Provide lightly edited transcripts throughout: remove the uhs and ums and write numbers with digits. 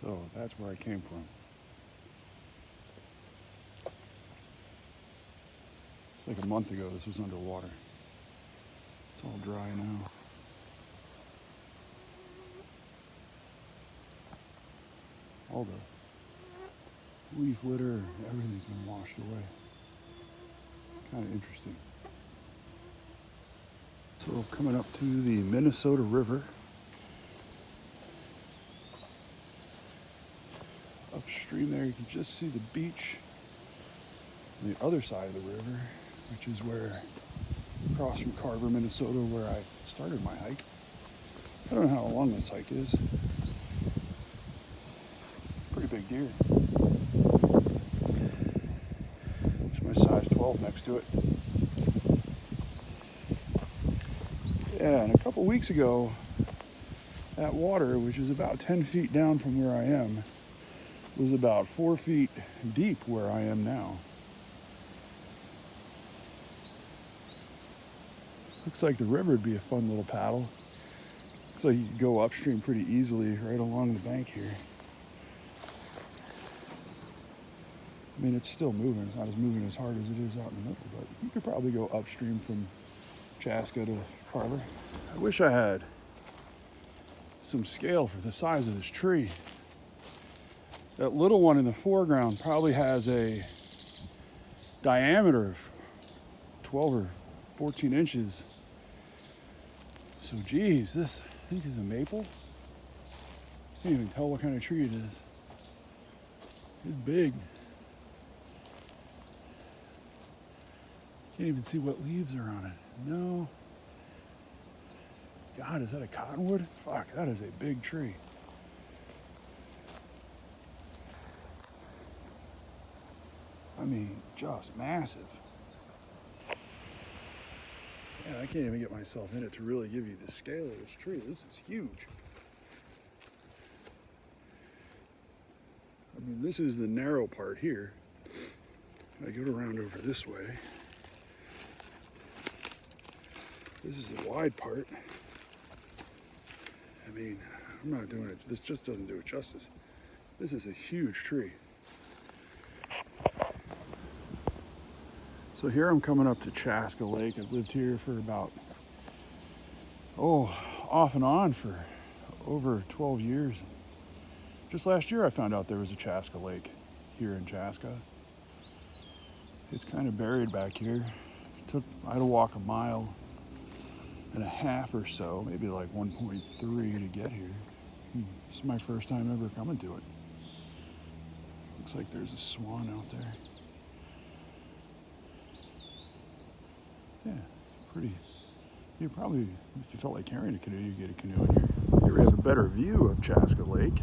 So that's where I came from. It's like a month ago this was underwater. It's all dry now. All the leaf litter, everything's been washed away. Kind of interesting. So coming up to the Minnesota River. Upstream there you can just see the beach on the other side of the river, which is where, across from Carver, Minnesota, where I started my hike. I don't know how long this hike is. Pretty big deer. There's my size 12 next to it. Yeah, and a couple weeks ago, that water, which is about 10 feet down from where I am, was about 4 feet deep where I am now. Looks like the river would be a fun little paddle. Looks like you could go upstream pretty easily right along the bank here. I mean, it's still moving. It's not as moving as hard as it is out in the middle, but you could probably go upstream from Chaska to Carver. I wish I had some scale for the size of this tree. That little one in the foreground probably has a diameter of 12 or 14 inches. So geez, this I think is a maple. Can't even tell what kind of tree it is. It's big. Can't even see what leaves are on it. No. God, is that a cottonwood? Fuck, that is a big tree. I mean, just massive. Yeah, I can't even get myself in it to really give you the scale of this tree. This is huge. I mean, this is the narrow part here. I go around over this way. This is the wide part. I mean, I'm not doing it. This just doesn't do it justice. This is a huge tree. So here I'm coming up to Chaska Lake. I've lived here for about, off and on for over 12 years. Just last year I found out there was a Chaska Lake here in Chaska. It's kind of buried back here. I had to walk 1.5 miles or so, maybe like 1.3 to get here. This is my first time ever coming to it. Looks like there's a swan out there. Yeah, pretty. You probably, if you felt like carrying a canoe, you get a canoe in here. Here we have a better view of Chaska Lake.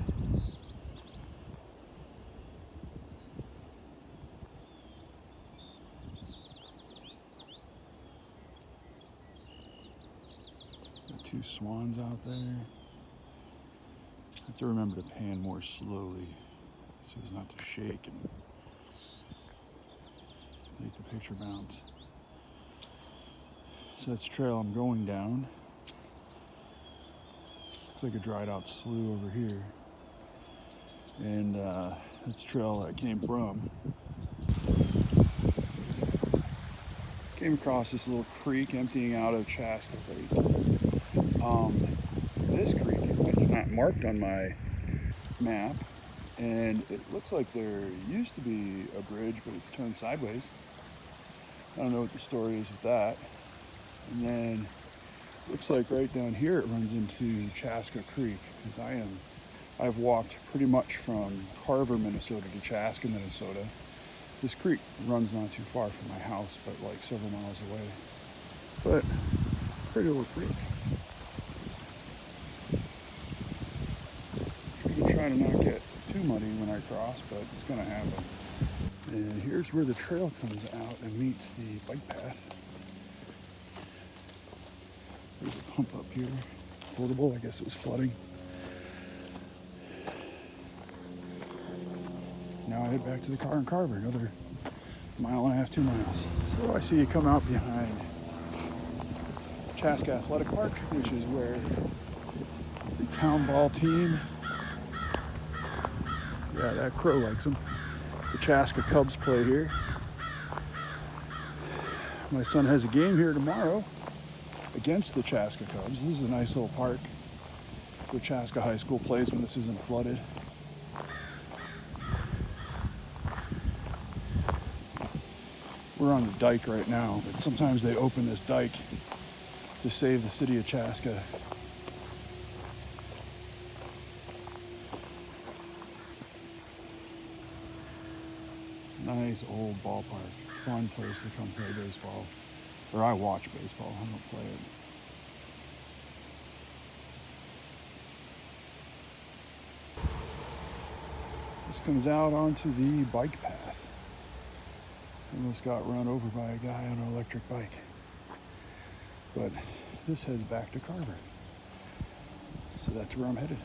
Got 2 swans out there. I have to remember to pan more slowly so as not to shake and make the picture bounce. So that's the trail I'm going down. Looks like a dried out slough over here. And that's the trail I came from. Came across this little creek emptying out of Chaska Lake. This creek is not marked on my map. And it looks like there used to be a bridge, but it's turned sideways. I don't know what the story is with that. And then looks like right down here it runs into Chaska Creek, because I've walked pretty much from Carver, Minnesota to Chaska, Minnesota. This creek runs not too far from my house, but like several miles away. But pretty little creek. I'm trying to not get too muddy when I cross, but it's gonna happen. And here's where the trail comes out and meets the bike path. There's a pump up here, portable. I guess it was flooding. Now I head back to the car in Carver, another 1.5 miles, 2 miles. So I see you come out behind Chaska Athletic Park, which is where the town ball team Yeah, that crow likes them. The Chaska Cubs play here. My son has a game here tomorrow against the Chaska Cubs. This is a nice little park where Chaska High School plays when this isn't flooded. We're on the dike right now, but sometimes they open this dike to save the city of Chaska. Nice old ballpark. Fun place to come play baseball. Or I watch baseball, I don't play it. This comes out onto the bike path. Almost got run over by a guy on an electric bike. But this heads back to Carver. So that's where I'm headed.